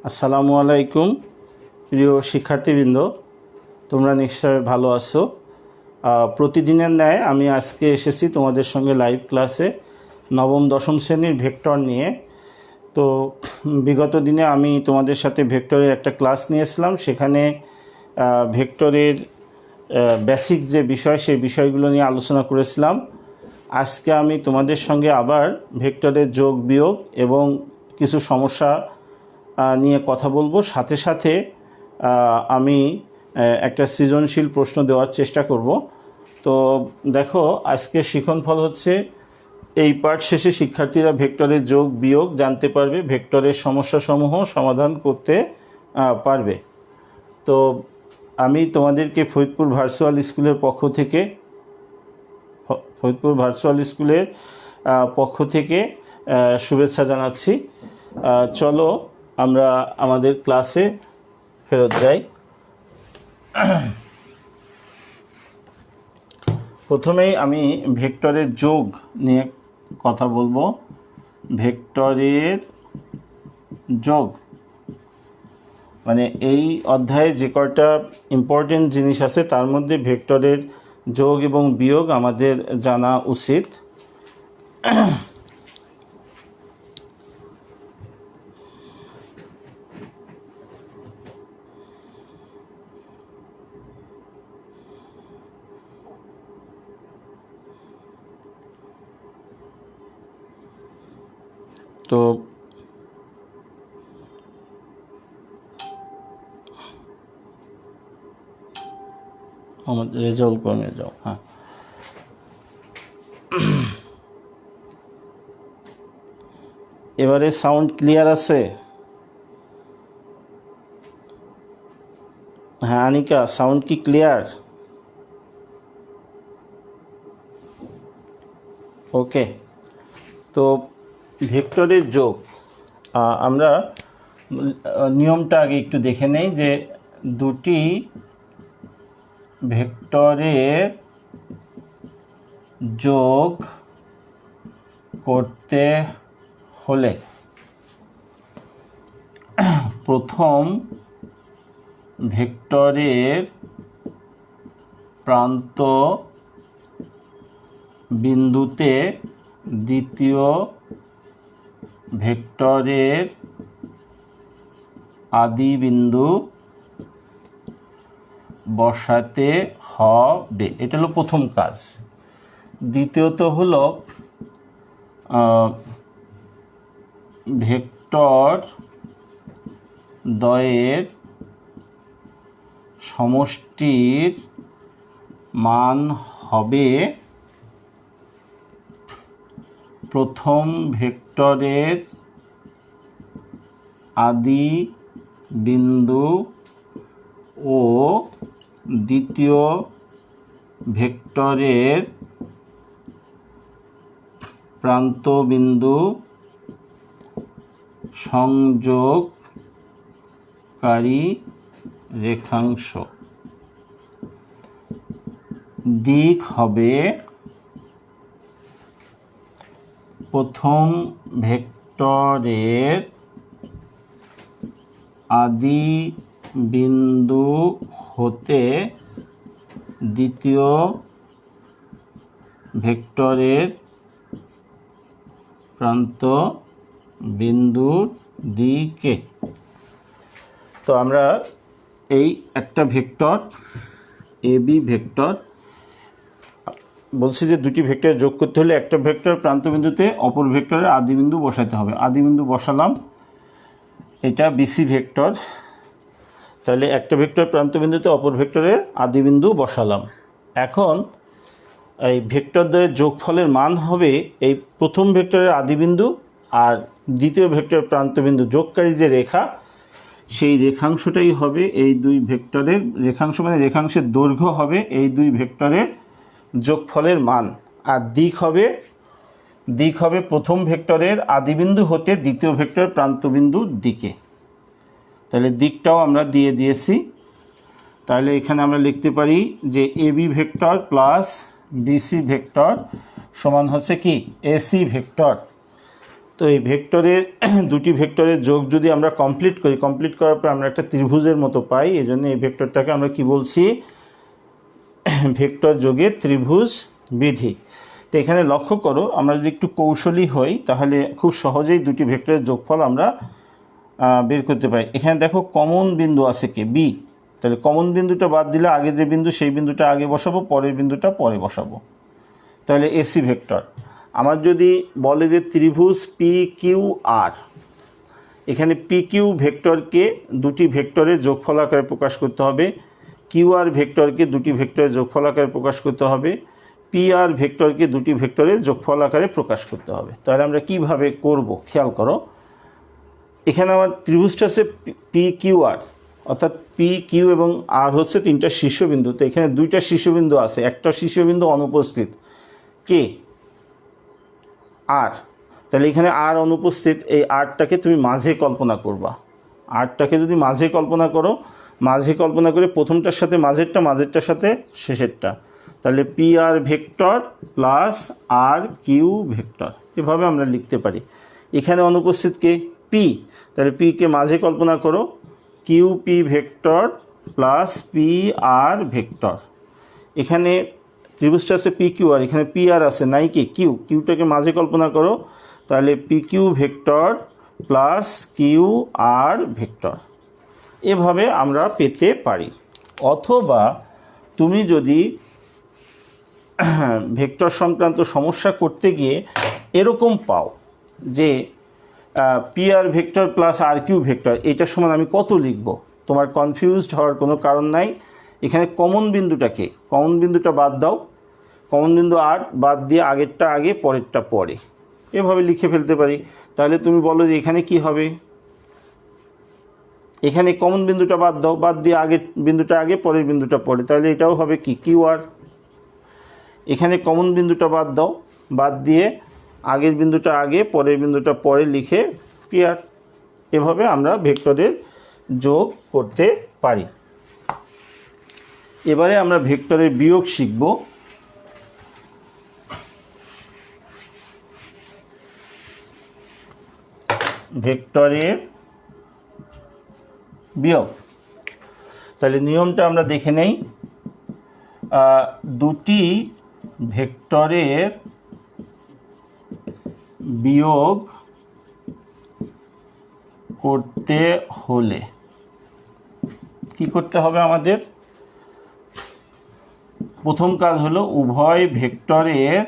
আসসালামু আলাইকুম প্রিয় শিক্ষার্থীবৃন্দ, তোমরা নিশ্চয় ভালো আছো। প্রতিদিনের ন্যায় আমি আজকে এসেছি তোমাদের সঙ্গে লাইভ ক্লাসে নবম দশম শ্রেণীর ভেক্টর নিয়ে। তো বিগত দিনে আমি তোমাদের সাথে ভেক্টরের একটা ক্লাস নিয়েছিলাম, সেখানে ভেক্টরের বেসিক যে বিষয় সেই বিষয়গুলো নিয়ে আলোচনা করেছিলাম। আজকে আমি তোমাদের সঙ্গে আবার ভেক্টরের যোগ বিয়োগ এবং কিছু সমস্যা নিয়ে কথা বলবো। সাথে সাথে আমি একটা সৃজনশীল প্রশ্ন দেওয়ার চেষ্টা করব। তো দেখো, আজকে শিক্ষণফল হচ্ছে এই পাঠ শেষে শিক্ষার্থীরা ভেক্টরের যোগ বিয়োগ জানতে পারবে, ভেক্টরের সমস্যাসমূহ সমাধান করতে পারবে। তো আমি তোমাদেরকে ফরিদপুর ভার্চুয়াল স্কুলের পক্ষ থেকে শুভেচ্ছা জানাচ্ছি। চলো আমরা আমাদের ক্লাসে ফেরত যাই। প্রথমেই আমি ভেক্টরের যোগ নিয়ে কথা বলবো। ভেক্টরের যোগ মানে এই অধ্যায়ে যে কয়টা ইম্পর্টেন্ট জিনিস আছে তার মধ্যে ভেক্টরের যোগ এবং বিয়োগ আমাদের জানা উচিত। তো আমাদের রেজাল্ট কমে যাও। হ্যাঁ, এবারে সাউন্ড ক্লিয়ার আছে? হ্যাঁ আনিকা, সাউন্ড কি ক্লিয়ার? ওকে। তো ভেক্টরের যোগ আমরা নিয়মটা আগে একটু দেখে নেই যে দুটি ভেক্টরের যোগ করতে হলে প্রথম ভেক্টরের প্রান্ত বিন্দুতে দ্বিতীয় ভেক্টরের আদি বিন্দু বসাতে হবে। এটা হলো প্রথম কাজ। দ্বিতীয়ত হলো ভেক্টর দ্বয়ের সমষ্টির মান হবে প্রথম ভেক্টরের আদি বিন্দু ও দ্বিতীয় ভেক্টরের প্রান্তবিন্দু সংযোগকারী রেখাংশ। দিক হবে প্রথম ভেক্টরের আদি বিন্দু হতে দ্বিতীয় ভেক্টরের প্রান্ত বিন্দুর দিকে। তো আমরা এই একটা ভেক্টর এবি ভেক্টর বলছি যে দুটি ভেক্টর যোগ করতে হলে একটা ভেক্টর প্রান্তবিন্দুতে অপর ভেক্টরের আদিবিন্দু বসাতে হবে। আদিবিন্দু বসালাম, এটা বিসি ভেক্টর। তাহলে একটা ভেক্টর প্রান্তবিন্দুতে অপর ভেক্টরের আদিবিন্দু বসালাম। এখন এই ভেক্টর দ্বয়ের যোগফলের মান হবে এই প্রথম ভেক্টরের আদিবিন্দু আর দ্বিতীয় ভেক্টর প্রান্তবিন্দু যোগকারী যে রেখা, সেই রেখাংশটাই হবে এই দুই ভেক্টরের রেখাংশ, মানে রেখাংশের দৈর্ঘ্য হবে এই দুই ভেক্টরের যোগফলের মান। আর দিক হবে প্রথম ভেক্টরের আদিবিন্দু হতে দ্বিতীয় ভেক্টর প্রান্তবিন্দুর দিকে। তাহলে দিকটাও আমরা দিয়ে দিয়েছি। তাহলে এখানে আমরা লিখতে পারি যে AB vector plus BC vector সমান হচ্ছে কি এসি ভেক্টর। তো এই ভেক্টরের দুটি ভেক্টরের যোগ যদি আমরা কমপ্লিট করি, কমপ্লিট করার পর আমরা একটা ত্রিভুজের মতো পাই, এই জন্য এই ভেক্টরটাকে আমরা কি বলছি, ভেক্টর যোগের ত্রিভুজ বিধি। তো এখানে লক্ষ্য করো, আমরা যদি একটু কৌশলী হই তাহলে খুব সহজেই দুটি ভেক্টরের যোগফল আমরা বের করতে পারি। এখানে দেখো কমন বিন্দু আছে কি, বি, তাহলে কমন বিন্দুটা বাদ দিলে আগে যে বিন্দু সেই বিন্দুটা আগে বসাবো, পরের বিন্দুটা পরে বসাবো, তাহলে এসি ভেক্টর। আমার যদি বলে যে ত্রিভুজ পি কিউ আর, এখানে পি কিউ ভেক্টরকে দুটি ভেক্টরের যোগফল আকারে প্রকাশ করতে হবে, কিউ আর ভেক্টরকে দুটি ভেক্টরের যোগফল আকারে প্রকাশ করতে হবে, পি আর ভেক্টরকে দুটি ভেক্টরের যোগফল আকারে প্রকাশ করতে হবে। তাহলে আমরা কিভাবে করব খেয়াল করো, এখানে আমার ত্রিভুজটা আছে পি কিউ আর, অর্থাৎ পি কিউ এবং আর হচ্ছে তিনটা শীর্ষবিন্দু। তো এখানে দুইটা শীর্ষবিন্দু আছে, একটা শীর্ষবিন্দু অনুপস্থিত, কে, আর। তাহলে এখানে আর অনুপস্থিত, এই আরটাকে তুমি মাঝে কল্পনা করবা। আরটাকে যদি মাঝে কল্পনা করো, মাঝে কল্পনা করে প্রথমটার সাথে মাঝেরটা, মাঝেরটার সাথে শেষেরটা, তাহলে পি আর ভেক্টর প্লাস আর কিউ ভেক্টর, এভাবে আমরা লিখতে পারি। এখানে অনুপস্থিত কে, পি, তাহলে পিকে মাঝে কল্পনা করো, Q P vector plus P R vector. এখানে ত্রিভুজটা আছে পি কিউ আর, এখানে পি আর আছে নাই কি, কিউ, কিউটাকে মাঝে কল্পনা করো, তাহলে P Q vector plus Q R vector, এভাবে আমরা পেতে পারি। অথবা তুমি যদি ভেক্টর সংক্রান্ত সমস্যা করতে গিয়ে এরকম পাও যে পি আর ভেক্টর প্লাস আর কিউ ভেক্টর, এটার সমান আমি কত লিখব, তোমার কনফিউজড হওয়ার কোনো কারণ নাই। এখানে কমন বিন্দুটাকে, কমন বিন্দুটা বাদ দাও, কমন বিন্দু আর বাদ দিয়ে আগেরটা আগে পরেরটা পরে, এভাবে লিখে ফেলতে পারি। তাহলে তুমি বলো যে এখানে কি হবে, এখানে কমন বিন্দুটা বাদ দাও, বাদ দিয়ে আগের বিন্দুটা আগে পরের বিন্দুটা পরে, তাহলে এটাও হবে কি, কিউ আর। এখানে কমন বিন্দুটা বাদ দাও, বাদ দিয়ে আগের বিন্দুটা আগে পরের বিন্দুটা পরে লিখে পি আর। এভাবে আমরা ভেক্টরের যোগ করতে পারি। এবারে আমরা ভেক্টরের বিয়োগ শিখব। ভেক্টরের বিয়োগ, তাহলে নিয়মটা আমরা দেখে নেই। দুটি ভেক্টরের বিয়োগ করতে হলে কি করতে হবে আমাদের, প্রথম কাজ হলো উভয় ভেক্টরের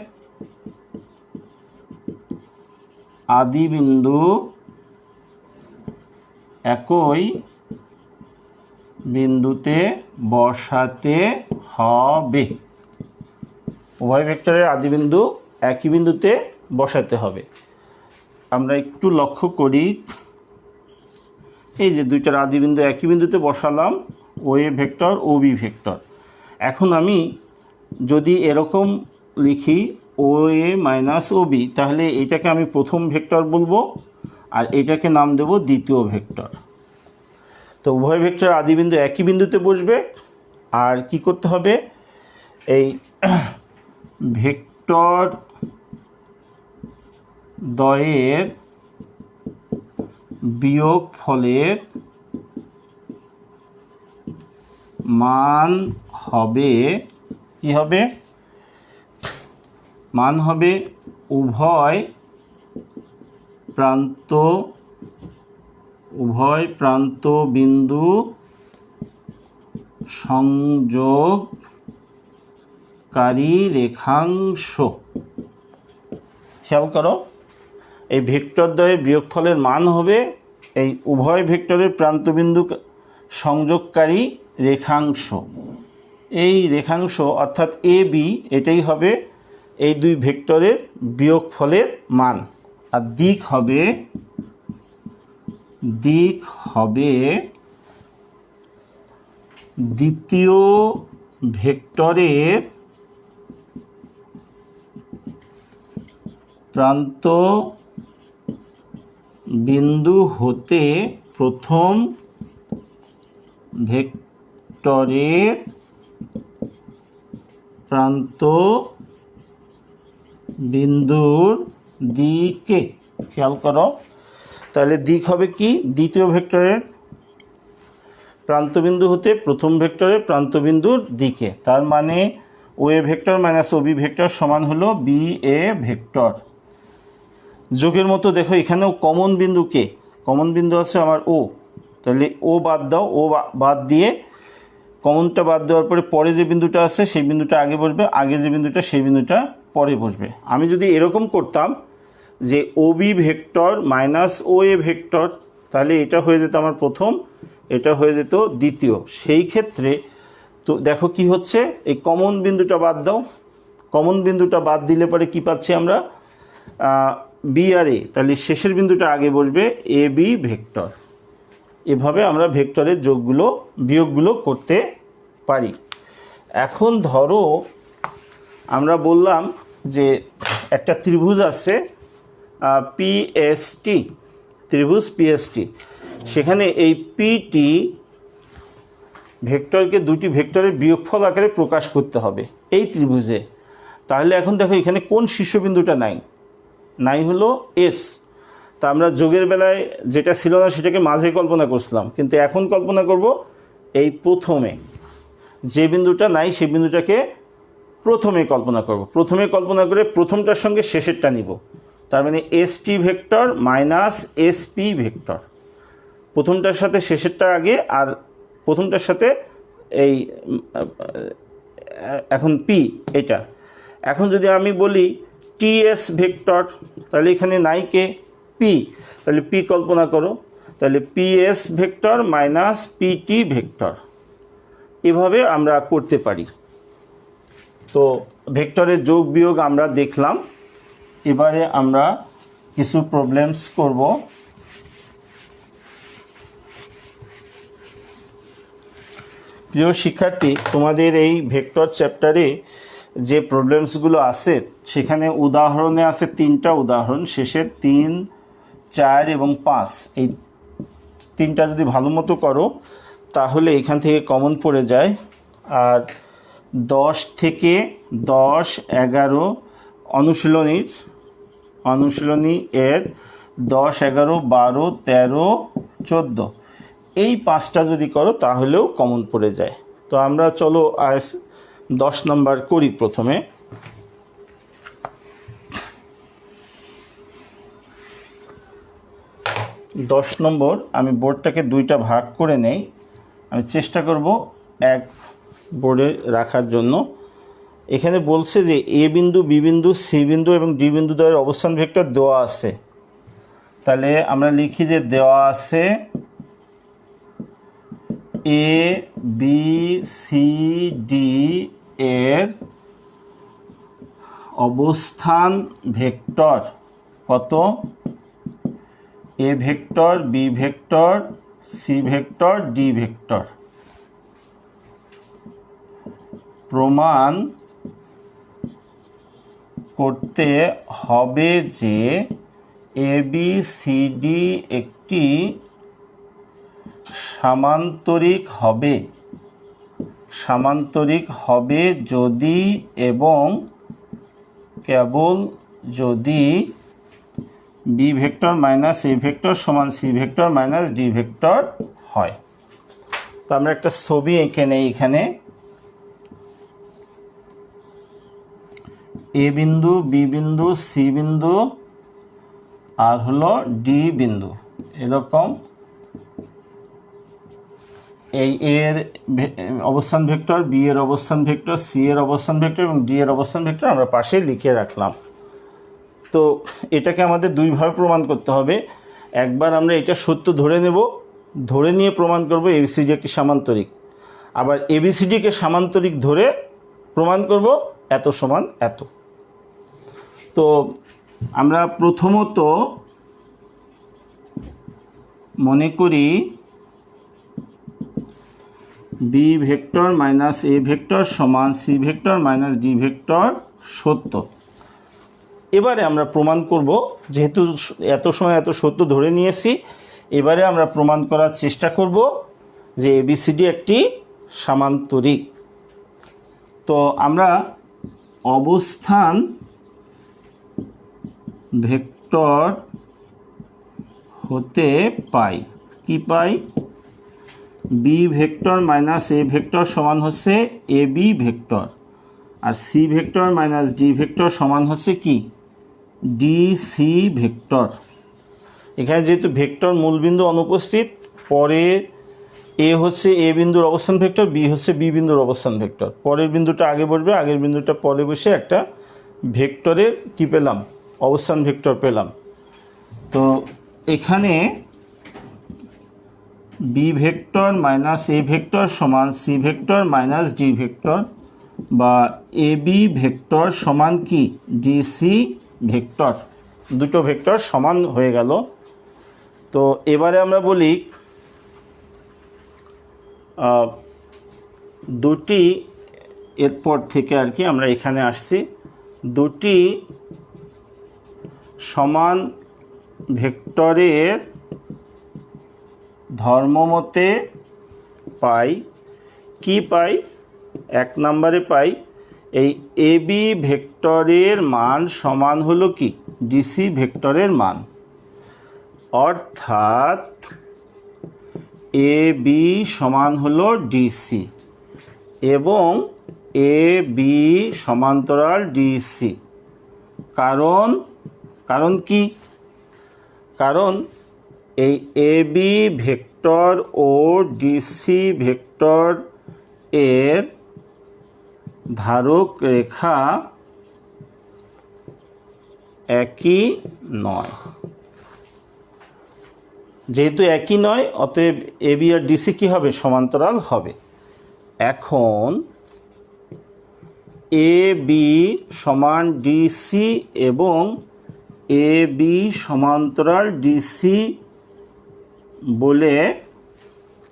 আদিবিন্দু একই বিন্দুতে বসাতে হবে। উভয় ভেক্টরের আদিবিন্দু একই বিন্দুতে বসাতে হবে। আমরা একটু লক্ষ্য করি, এই যে দুইটার আদিবিন্দু একই বিন্দুতে বসালাম, O A vector O B vector. এখন আমি যদি এরকম লিখি ও এ মাইনাস ও বি, তাহলে এটাকে আমি প্রথম ভেক্টর বলবো আর এটাকে নাম দেব দ্বিতীয় ভেক্টর। তো উভয় ভেক্টর আদিবিন্দু একই বিন্দুতে বসবে। আর কি করতে হবে, এই ভেক্টর দ্বয়ের বিয়োগফলের মান হবে, কি হবে, মান হবে উভয় প্রান্ত বিন্দু সংযোগকারী রেখাংশ। খেয়াল করো, এই ভেক্টর দ্বয়ের বিয়োগফলের মান হবে এই উভয় ভেক্টরের প্রান্তবিন্দু সংযোগকারী রেখাংশ। এই রেখাংশ অর্থাৎ এ বি, এটাই হবে এই দুই ভেক্টরের বিয়োগফলের মান। আর দিক হবে দ্বিতীয় ভেক্টরের প্রান্ত বিন্দু হতে প্রথম ভেক্টরের প্রান্ত বিন্দুর দিকে। খেয়াল করো, তাহলে দিক হবে কি, দ্বিতীয় ভেক্টরের প্রান্তবিন্দু হতে প্রথম ভেক্টরের প্রান্তবিন্দুর দিকে, তার মানে O A vector minus O B vector সমান হলো বি এ ভেক্টর। যোগের মতো দেখো এখানেও কমন বিন্দু কে, কমন বিন্দু আছে আমার ও, তাহলে ও বাদ দাও, ও বাদ দিয়ে কমনটা বাদ দেওয়ার পরে পরে যে বিন্দুটা আছে সেই বিন্দুটা আগে বসবে, আগে যে বিন্দুটা সেই বিন্দুটা পরে বসবে। আমি যদি এরকম করতাম যে O B vector minus O A vector, তাহলে এটা হয়ে যেত আমার প্রথম, এটা হয়ে যেত দ্বিতীয়। সেই ক্ষেত্রে তো দেখো কি হচ্ছে, এই কমন বিন্দুটা বাদ দাও, কমন বিন্দুটা বাদ দিলে পরে কি পাচ্ছি আমরা, বি আর এ, তাহলে শেষের বিন্দুটা আগে বসবে এ বি ভেক্টর। এভাবে আমরা ভেক্টরের যোগগুলো বিয়োগগুলো করতে পারি। এখন ধরো আমরা বললাম যে একটা ত্রিভুজ আছে পিএসটি, ত্রিভুজ পিএসটি, সেখানে এই পিটি ভেক্টরকে দুটি ভেক্টরের বিয়োগফল আকারে প্রকাশ করতে হবে এই ত্রিভুজে। তাহলে এখন দেখো এখানে কোন শীর্ষবিন্দুটা নাই, নাই হলো এস। তা আমরা যোগের বেলায় যেটা ছিল না সেটাকে মাঝে কল্পনা করছিলাম, কিন্তু এখন কল্পনা করব এই প্রথমে, যে বিন্দুটা নাই সেই বিন্দুটাকে প্রথমে কল্পনা করব। প্রথমে কল্পনা করে প্রথমটার সঙ্গে শেষেরটা নিব, তার মানে S T vector minus S P vector. প্রথমটার সাথে শেষেরটা আগে, আর প্রথমটার সাথে এই এখন পি এটা। এখন যদি আমি বলি টিএস ভেক্টর, তাহলে এখানে নাই কে, পি, তাহলে পি কল্পনা করো, তাহলে PS vector minus PT vector. এভাবে আমরা করতে পারি। তো ভেক্টরের যোগ বিয়োগ আমরা দেখলাম, এবারে আমরা কিছু প্রবলেমস করব। প্রিয় শিক্ষার্থী, তোমাদের এই ভেক্টর চ্যাপ্টারে যে প্রবলেমসগুলো আছে সেখানে উদাহরণে আছে 3টা উদাহরণ, শেষে 3, 4 এবং 5, এই 3টা যদি ভালো মতো করো তাহলে এখান থেকে কমন পড়ে যায়। আর 10 থেকে 10, 11 অনুশীলনী এর 10, 11, 12, 13, 14, এই 5টা যদি করো তাহলেও কমন পড়ে যায়। তো আমরা চলো আজ 10 নম্বর করি। প্রথমে 10 নম্বর, আমি বোর্ডটাকে 2টা ভাগ করে নেই, আমি চেষ্টা করব এক বোর্ডে রাখার জন্য। এখানে বলছে যে এ বিন্দু, বি বিন্দু, সি বিন্দু এবং ডি বিন্দু দ্বয়ের অবস্থান ভেক্টর দেওয়া আছে। তাহলে আমরা লিখি যে দেওয়া আছে এ বি সি ডি এর অবস্থান ভেক্টর কত, A vector, B vector, C vector, D vector. প্রমাণ করতে হবে যে এ বি সি ডি একটি সামান্তরিক হবে যদি এবং কেবল যদি B vector minus A vector সমান C vector minus D vector হয়। তো আমরা একটা ছবি এঁকে নেই। এখানে এ বিন্দু, বি বিন্দু, সি বিন্দু আর হলো ডি বিন্দু, এরকম এই এর অবস্থান ভেক্টর, বি এর অবস্থান ভেক্টর, সি এর অবস্থান ভেক্টর এবং ডি এর অবস্থান ভেক্টর আমরা পাশে লিখে রাখলাম। তো এটাকে আমাদের দুইভাবে প্রমাণ করতে হবে। একবার আমরা এটা সত্য ধরে নেব, ধরে নিয়ে প্রমাণ করব এবিসিডি একটি সামান্তরিক। আবার এবিসিডিকে সামান্তরিক ধরে প্রমাণ করব এত সমান এত। তো আমরা প্রথমত মনে করি B vector minus A vector সমান C vector minus D vector সত্য। এবারে আমরা প্রমাণ করব, যেহেতু এত সময় এত সত্য ধরে নিয়েছি, এবারে আমরা প্রমাণ করার চেষ্টা করব যে এবিসিডি একটি সামান্তরিক। তো আমরা অবস্থান ভেক্টর হতে পাই। কি পাই? B vector minus A vector সমান হচ্ছে এ বি ভেক্টর, আর C vector minus D vector সমান হচ্ছে কি? D C vector. এখানে যেহেতু ভেক্টর মূলবিন্দু অনুপস্থিত, পরে এ হচ্ছে এ বিন্দুর অবস্থান ভেক্টর, বি হচ্ছে বি বিন্দুর অবস্থান ভেক্টর। পরের বিন্দুটা আগে বসবে, আগের বিন্দুটা পরে বসে একটা ভেক্টরের কী পেলাম? অবস্থান ভেক্টর পেলাম। তো এখানে B vector minus A vector সমান C vector minus D vector, বা এ বি ভেক্টর সমান কি? D C vector. দুটো ভেক্টর সমান হয়ে গেল। তো এবারে আমরা বলি দুটি, এরপর থেকে আর কি আমরা এখানে আসছি, দুটি সমান ভেক্টরের ধর্মমতে পাই। কি পাই? এক নম্বরে পাই এই এ বি ভেক্টরের মান সমান হলো কি? ডিসি ভেক্টরের মান। অর্থাৎ এ বি সমান হলো ডিসি এবং এ বি সমান্তরাল ডিসি। কারণ কি? কারণ এই এ বি ভেক্টর ও ডিসি ভেক্টর এর ধারক রেখা একই নয়। যেহেতু একই নয়, অতএব এ বি আর ডিসি কী হবে? সমান্তরাল হবে। এখন এ বি সমান ডিসি এবং এ বি সমান্তরাল ডিসি বলে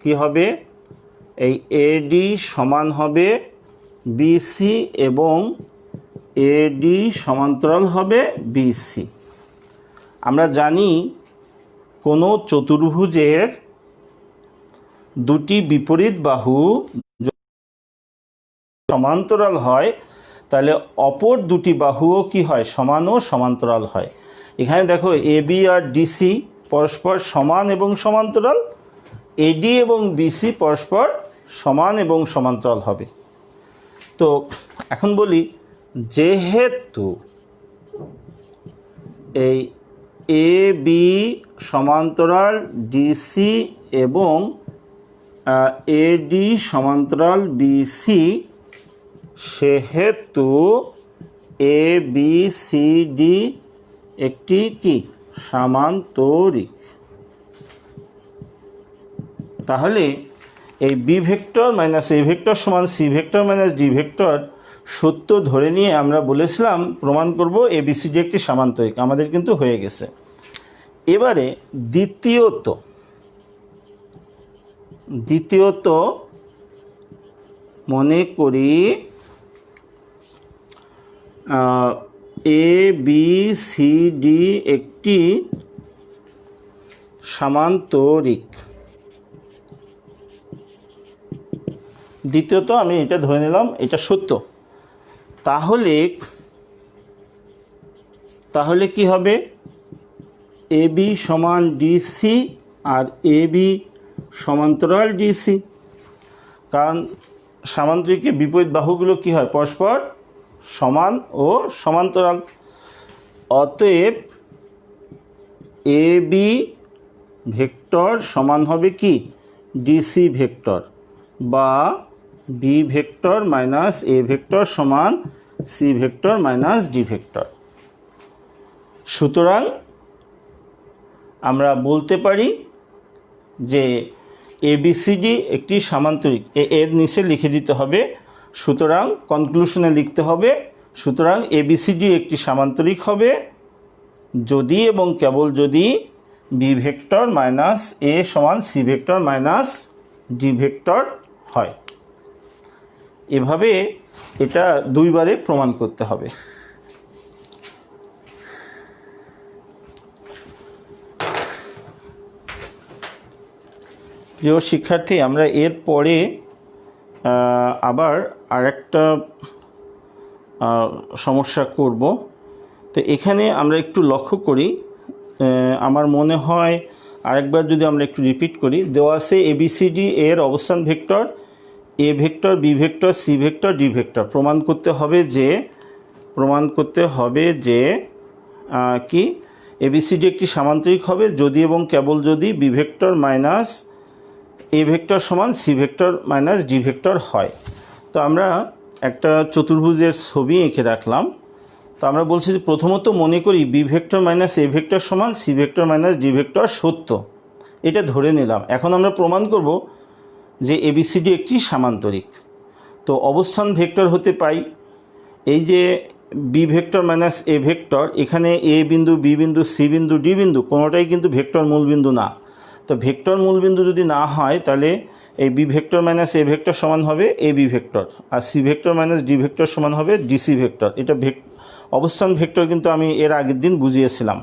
কি হবে? এই এডি সমান হবে বিসি এবং এডি সমান্তরাল হবে বিসি। আমরা জানি কোনো চতুর্ভুজের দুটি বিপরীত বাহু সমান্তরাল হয়, তাহলে অপর দুটি বাহুও কি হয়? সমান ও সমান্তরাল হয়। এখানে দেখো এ বি আর ডিসি পরস্পর সমান এবং সমান্তরাল, এডি এবং বিসি পরস্পর সমান এবং সমান্তরাল হবে। তো এখন বলি, যেহেতু এই এ বি সমান্তরাল ডিসি এবং এডি সমান্তরাল বিসি, সেহেতু এ বি সি ডি একটি কি? সামান্তরিক। তাহলে এই B vector minus A vector সমান C vector minus D vector সত্য ধরে নিয়ে আমরা বলেছিলাম প্রমাণ করব এবিসিডি একটি সামান্তরিক। আমাদের কিন্তু হয়ে গেছে। এবারে দ্বিতীয়ত মনে করি এ বি সি ডি একটি সামান্তরিক। দ্বিতীয়ত আমি এটা ধরে নিলাম এটা সত্য। তাহলে কি হবে? এ বি সমান ডিসি আর এ বি সমান্তরাল ডিসি। কারণ সামান্তরিকের বিপরীত বাহুগুলো কি হয়? পরস্পর সমান ও সমান্তরাল। অতএব এ বি ভেক্টর সমান হবে কি? ডিসি ভেক্টর, বা B vector minus A vector সমান C vector minus D vector. সুতরাং আমরা বলতে পারি যে এবিসিডি একটি সামান্তরিক। এর নিচে লিখে দিতে হবে। সুতরাং কনক্লুশনে লিখতে হবে, সুতরাং এবিসিডি একটি সামান্তরিক হবে যদি এবং কেবল যদি বি ভেক্টর মাইনাস এ সমান C vector minus D vector হয়। এভাবে এটা দুইবারে প্রমাণ করতে হবে। প্রিয় শিক্ষার্থী, আমরা এর পরে আবার আরেকটা সমস্যা করব। তো এখানে আমরা একটু লক্ষ্য করি, আমার মনে হয় আরেকবার যদি আমরা একটু রিপিট করি, দেওয়া আছে ABCD এর অবস্থান vector A vector, B vector, C vector, D vector. প্রমাণ করতে হবে যে কি ABCD একটি সামান্তরিক হবে যদি এবং কেবল যদি B vector minus A vector সমান C vector minus D vector হয়। তো আমরা একটা চতুর্ভুজের ছবি এঁকে রাখলাম। তো আমরা বলছি যে প্রথমত মনে করি B vector minus A vector সমান C vector minus D vector সত্য, এটা ধরে নিলাম। এখন আমরা প্রমাণ করব যে ABCD একটি সামান্তরিক। তো অবস্থান ভেক্টর হতে পাই এই যে B vector minus A vector, এখানে A বিন্দু, B বিন্দু, C বিন্দু, D বিন্দু কোনোটাই কিন্তু ভেক্টর মূলবিন্দু না। তো ভেক্টর মূলবিন্দু যদি না হয় তাহলে এই B vector minus A vector সমান হবে AB ভেক্টর, আর C vector minus D vector সমান হবে DC ভেক্টর। এটা অবস্থান ভেক্টর কিন্তু আমি এর আগের দিন বুঝিয়েছিলাম।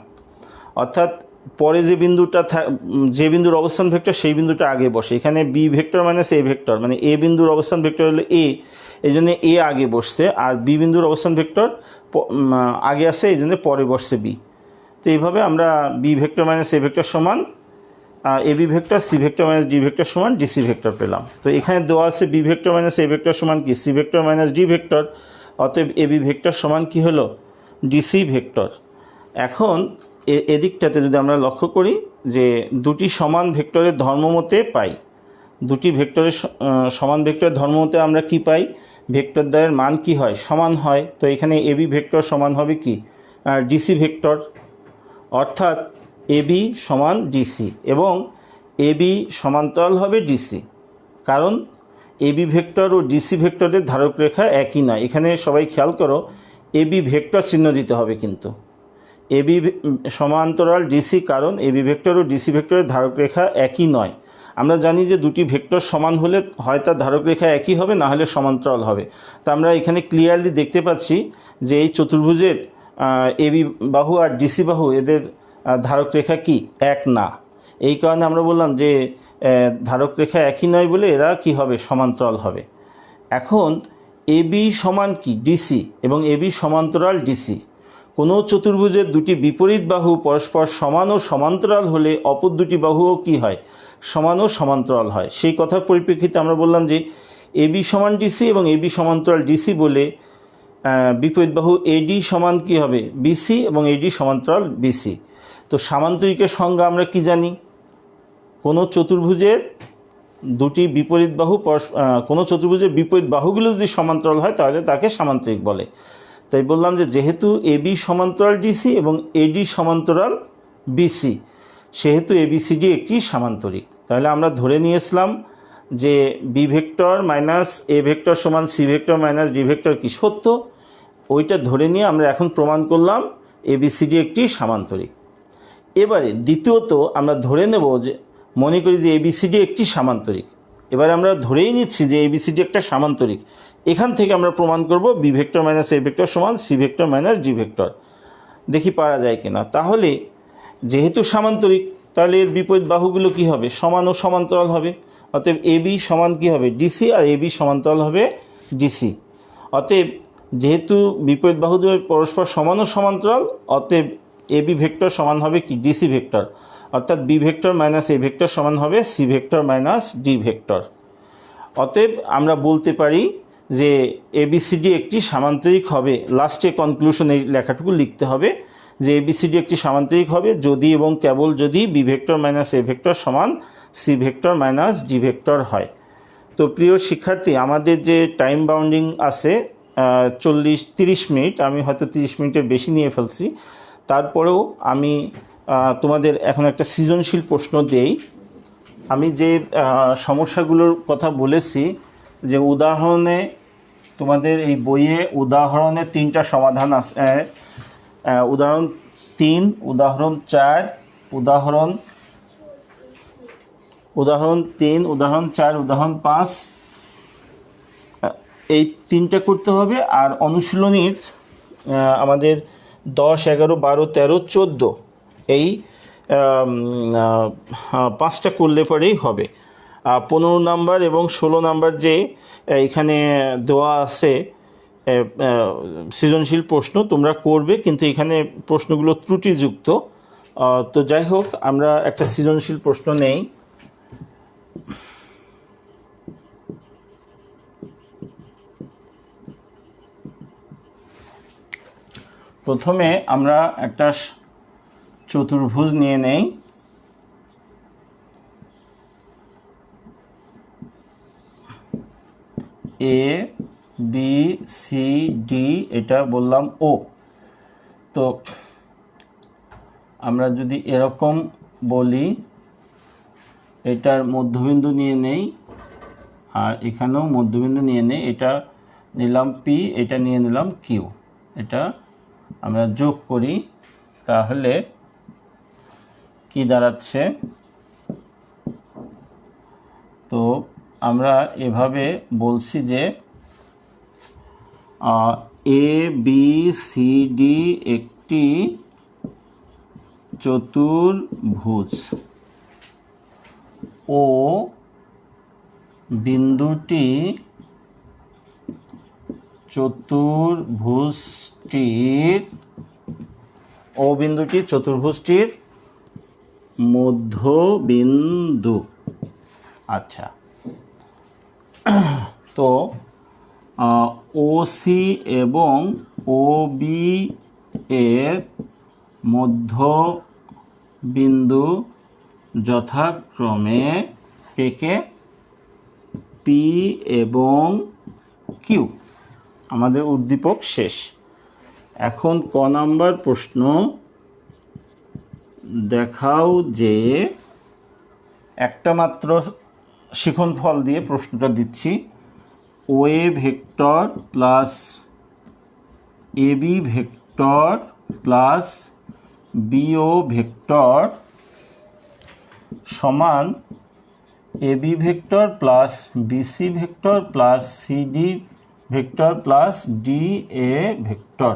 অর্থাৎ পরে যে বিন্দুর অবস্থান ভেক্টর সেই বিন্দুটা আগে বসে। এখানে B vector minus A vector মানে A বিন্দুর অবস্থান ভেক্টর হলো A, এই জন্য A আগে বসছে, আর B বিন্দুর অবস্থান ভেক্টর আগে আসে, এই জন্য পরে বসছে B। তো এইভাবে আমরা B vector minus A vector সমান AB vector, C vector minus D vector সমান DC ভেক্টর পেলাম। তো এখানে দেওয়া আছে B vector minus A vector সমান কি C vector minus D vector, অতএব AB ভেক্টর সমান কি হলো DC ভেক্টর। এখন এদিকটাতে যদি আমরা লক্ষ্য করি যে দুটি সমান ভেক্টরের ধর্মমতে পাই, দুটি ভেক্টরের সমান ভেক্টরের ধর্মমতে আমরা কি পাই, ভেক্টর দ্বয়ের মান কি হয়, সমান হয়। তো এখানে AB ভেক্টর সমান হবে কি DC ভেক্টর, অর্থাৎ AB সমান DC এবং AB সমান্তরাল হবে DC, কারণ AB ভেক্টর ও DC ভেক্টরের ধারক রেখা একই নয়। এখানে সবাই খেয়াল করো, AB ভেক্টর চিহ্ন দিতে হবে কিন্তু AB সমান্তরাল DC, কারণ AB ভেক্টর ও DC ভেক্টরের ধারক রেখা একই নয়। আমরা জানি যে দুটি ভেক্টর সমান হলে হয় তার ধারক রেখা একই হবে, না হলে সমান্তরাল হবে। তা আমরা এখানে ক্লিয়ারলি দেখতে পাচ্ছি যে এই চতুর্ভুজের AB বাহু আর DC বাহু এদের ধারক রেখা কি এক না। এই কারণে আমরা বললাম যে ধারক রেখা একই নয় বলে এরা কি হবে, সমান্তরাল হবে। এখন AB সমান কি DC এবং AB সমান্তরাল DC। কোনো চতুর্ভুজের দুটি বিপরীত বাহু পরস্পর সমান ও সমান্তরাল হলে অপর দুটি বাহুও কি হয়, সমান ও সমান্তরাল হয়। সেই কথার পরিপ্রেক্ষিতে আমরা বললাম যে AB সমান DC এবং AB সমান্তরাল DC বলে বিপরীত বাহু AD সমান কি হবে BC এবং AD সমান্তরাল BC। তো সামান্তরিকের সংজ্ঞা আমরা কি জানি, কোনো চতুর্ভুজের দুটি বিপরীত বাহু কোনো চতুর্ভুজের বিপরীত বাহুগুলো যদি সমান্তরাল হয় তাহলে তাকে সামান্তরিক বলে। তাই বললাম যে যেহেতু AB সমান্তরাল DC এবং AD সমান্তরাল BC, সেহেতু ABCD একটি সামান্তরিক। তাহলে আমরা ধরে নিয়েছিলাম যে B vector minus A vector সমান C vector minus D vector কি সত্য, ওইটা ধরে নিয়ে আমরা এখন প্রমাণ করলাম ABCD একটি সামান্তরিক। এবারে দ্বিতীয়ত আমরা ধরে নেব যে মনে করি যে ABCD একটি সামান্তরিক। এবারে আমরা ধরেই নিচ্ছি যে ABCD একটা সামান্তরিক। এখান থেকে আমরা প্রমাণ করব B vector minus A vector সমান C vector minus D vector. দেখি পারা যায় কিনা। তাহলে যেহেতু সামান্তরিক তাহলে এর বিপরীত বাহুগুলো কি হবে, সমান ও সমান্তরাল হবে। অতএব AB সমান কি হবে DC আর AB সমান্তরাল হবে DC। অতএব যেহেতু বিপরীত বাহু দুই পরস্পর সমান ও সমান্তরাল, অতএব AB ভেক্টর সমান হবে কি DC ভেক্টর, অর্থাৎ B vector minus A vector সমান হবে C vector minus D vector. অতএব আমরা বলতে পারি যে ABCD একটি সামান্তরিক হবে। লাস্টে কনক্লুশন এই লেখাটুকু লিখতে হবে যে ABCD একটি সামান্তরিক হবে যদি এবং কেবল যদি B vector minus A vector সমান C vector minus D vector হয়। তো প্রিয় শিক্ষার্থী, আমাদের যে টাইম বাউন্ডিং আছে 30 মিনিট, আমি হয়তো 30 মিনিটের বেশি নিয়ে ফেলছি, তারপরেও আমি তোমাদের এখন একটা সৃজনশীল প্রশ্ন দেই। আমি যে সমস্যাগুলোর কথা বলেছি, যে উদাহরণে তোমাদের এই বইয়ে উদাহরণে 3টা সমাধান আছে, উদাহরণ 3, উদাহরণ 4, উদাহরণ 3, উদাহরণ 4, উদাহরণ 5, এই 3টা করতে হবে। আর অনুশীলনীর আমাদের 10, 11, 12, 13, 14 এই 5টা করলে পরেই হবে। 15 নাম্বার এবং 16 নাম্বার যে এখানে দেওয়া আছে সৃজনশীল প্রশ্ন তোমরা করবে, কিন্তু এখানে প্রশ্নগুলো ত্রুটিযুক্ত, তো যাই হোক, আমরা একটা সৃজনশীল প্রশ্ন নেই। প্রথমে আমরা একটা চতুর্ভুজ নিয়ে নেই। এ বি সি ডি, এটা বললাম ও। তো আমরা যদি এরকম বলি, এটার মধ্যবিন্দু নিয়ে নেই আর এখানেও মধ্যবিন্দু নিয়ে নেই, এটা নিলাম পি, এটা নিয়ে নিলাম কিউ, এটা আমরা যোগ করি, তাহলে কি দাঁড়াচ্ছে? তো আমরা এভাবে বলছি যে এ বি সি ডি একটি চতুর্ভুজ ও বিন্দুটি চতুর্ভুজটির মধ্যবিন্দু। আচ্ছা, তো ওসি এবং ওবি এর মধ্যবিন্দু যথাক্রমে কে পি এবং কিউ। আমাদের উদ্দীপক শেষ। এখন ক নাম্বার প্রশ্ন, দেখাও যে, একটা মাত্র শিখনফল দিয়ে প্রশ্নটা দিচ্ছি। OA vector plus AB vector plus BO vector সমান AB vector plus BC vector plus CD vector plus DA vector.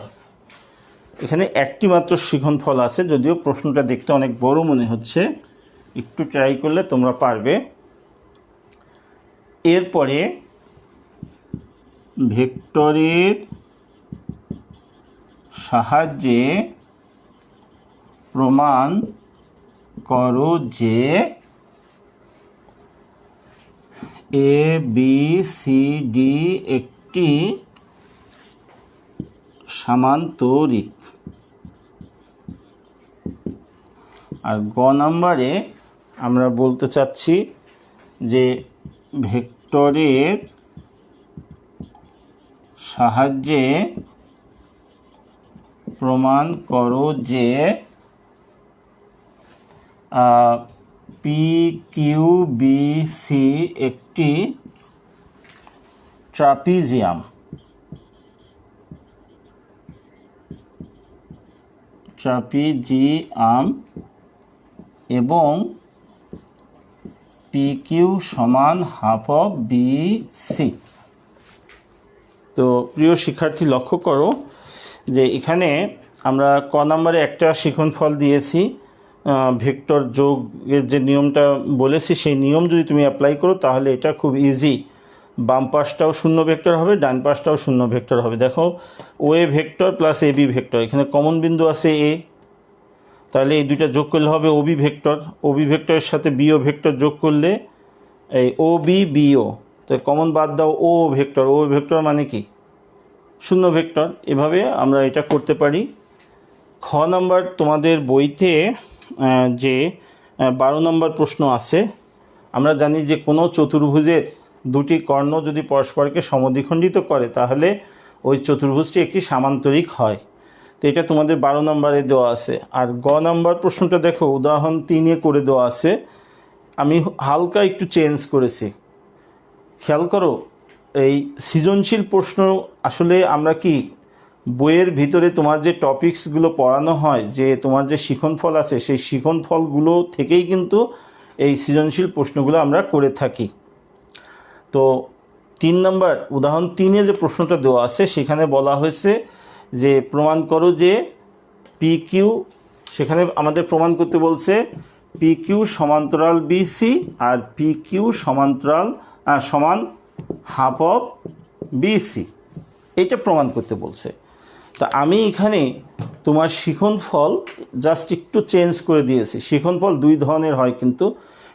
এখানে একটি মাত্র শিখনফল আছে, যদিও প্রশ্নটা দেখতে অনেক বড় মনে হচ্ছে, একটু ট্রাই করলে তোমরা পারবে। এরপরে ভেক্টরের সাহায্যে প্রমাণ করো যে এ বি সি ডি একটি সামান্তরিক। আর গ নাম্বারে আমরা বলতে চাচ্ছি যে ভেক্টরের সাহায্যে প্রমাণ করো যে পি কিউ বি সি একটি ট্রাপিজিয়াম। এবং পি কিউ সমান হাফ অফ বি সি। তো প্রিয় শিক্ষার্থী, লক্ষ্য করো যে এখানে আমরা ক নাম্বারে একটা শিখনফল দিয়েছি, ভেক্টর যোগের যে নিয়মটা বলেছি সেই নিয়ম যদি তুমি অ্যাপ্লাই করো তাহলে এটা খুব ইজি। বাম পাশটাও শূন্য ভেক্টর হবে, ডান পাশটাও শূন্য ভেক্টর হবে। দেখো, OA vector plus AB vector, এখানে কমন বিন্দু আছে এ, তাহলে এই দুইটা যোগ করলে হবে ওবি ভেক্টর। ওবি ভেক্টরের সাথে বিও ভেক্টর যোগ করলে এই ও বি বিও, তো কমন বাদ দাও ও ভেক্টর। ও ভেক্টর মানে কি? শূন্য ভেক্টর। এভাবে আমরা এটা করতে পারি। খ নাম্বার তোমাদের বইতে যে 12 নম্বর প্রশ্ন আছে, আমরা জানি যে কোনো চতুর্ভুজের দুটি কর্ণ যদি পরস্পরকে সমদ্বিখণ্ডিত করে তাহলে ওই চতুর্ভুজটি একটি সামান্তরিক হয়। তো এটা তোমাদের 12 নম্বরে দেওয়া আছে। আর গ নাম্বার প্রশ্নটা দেখো, উদাহরণ 3-এ করে দেওয়া আছে, আমি হালকা একটু চেঞ্জ করেছি। খেয়াল করো, এই সৃজনশীল প্রশ্ন আসলে আমরা কি বইয়ের ভিতরে তোমার যে টপিকসগুলো পড়ানো হয়, যে তোমার যে শিখনফল আছে, সেই শিখনফলগুলো থেকেই কিন্তু এই সৃজনশীল প্রশ্নগুলো আমরা করে থাকি। তো 3 নম্বর উদাহরণ 3-এ যে প্রশ্নটা দেওয়া আছে সেখানে বলা হয়েছে যে প্রমাণ করো যে পি কিউ, সেখানে আমাদের প্রমাণ করতে বলছে পি কিউ সমান্তরাল বিসি আর পি কিউ সমান্তরাল সমান হাফ অফ বিসি, এইটা প্রমাণ করতে বলছে। তা আমি এখানে তোমার শিখন ফল জাস্ট একটু চেঞ্জ করে দিয়েছি। শিখন ফল দুই ধরনের হয়, কিন্তু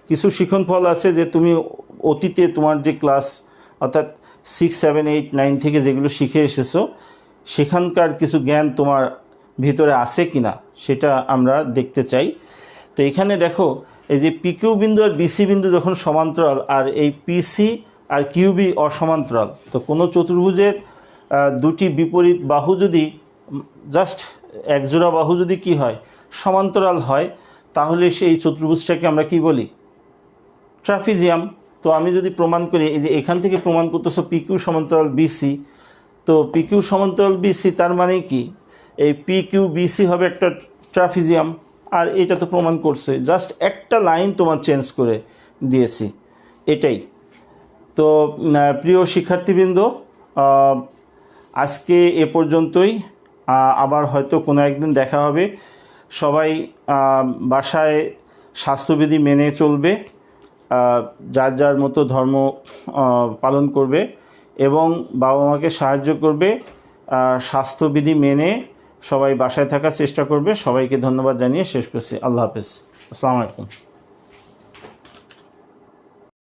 কিছু শিখন ফল আছে যে তুমি অতীতে তোমার যে ক্লাস অর্থাৎ 6, 7, 8, 9 থেকে যেগুলো শিখে এসেছো সেখানকার কিছু জ্ঞান তোমার ভিতরে আছে কি না সেটা আমরা দেখতে চাই। তো এখানে দেখো এই যে পিকিউ বিন্দু আর বিসি বিন্দু যখন সমান্তরাল আর এই পিসি আর কিউবি অসমান্তরাল, তো কোনো চতুর্ভুজের দুটি বিপরীত বাহু যদি জাস্ট একজোড়া বাহু যদি কি হয় সমান্তরাল হয়, তাহলে সেই চতুর্ভুজটাকে আমরা কি বলি? ট্রাপিজিয়াম। তো আমি যদি প্রমাণ করি, এই যে এখান থেকে প্রমাণ করতেছো পিকিউ সমান্তরাল বিসি, তো পিকিউ সমান্তরাল বিসি তার মানে কি এই পিকিউ বিসি হবে একটা ট্রাপিজিয়াম। আর এটা তো প্রমাণ করছে, জাস্ট একটা লাইন তোমার চেঞ্জ করে দিয়েছি, এটাই। তো প্রিয় শিক্ষার্থীবৃন্দ, আজকে এ পর্যন্তই। আবার হয়তো কোনো একদিন দেখা হবে। সবাই বাসায় স্বাস্থ্যবিধি মেনে চলবে, যার যার মতো ধর্ম পালন করবে এবং বাবা মাকে সাহায্য করবে। স্বাস্থ্যবিধি মেনে সবাই বাসায় থাকার চেষ্টা করবে। সবাইকে ধন্যবাদ জানিয়ে শেষ করছি। আল্লাহ হাফেজ। আসসালামু আলাইকুম।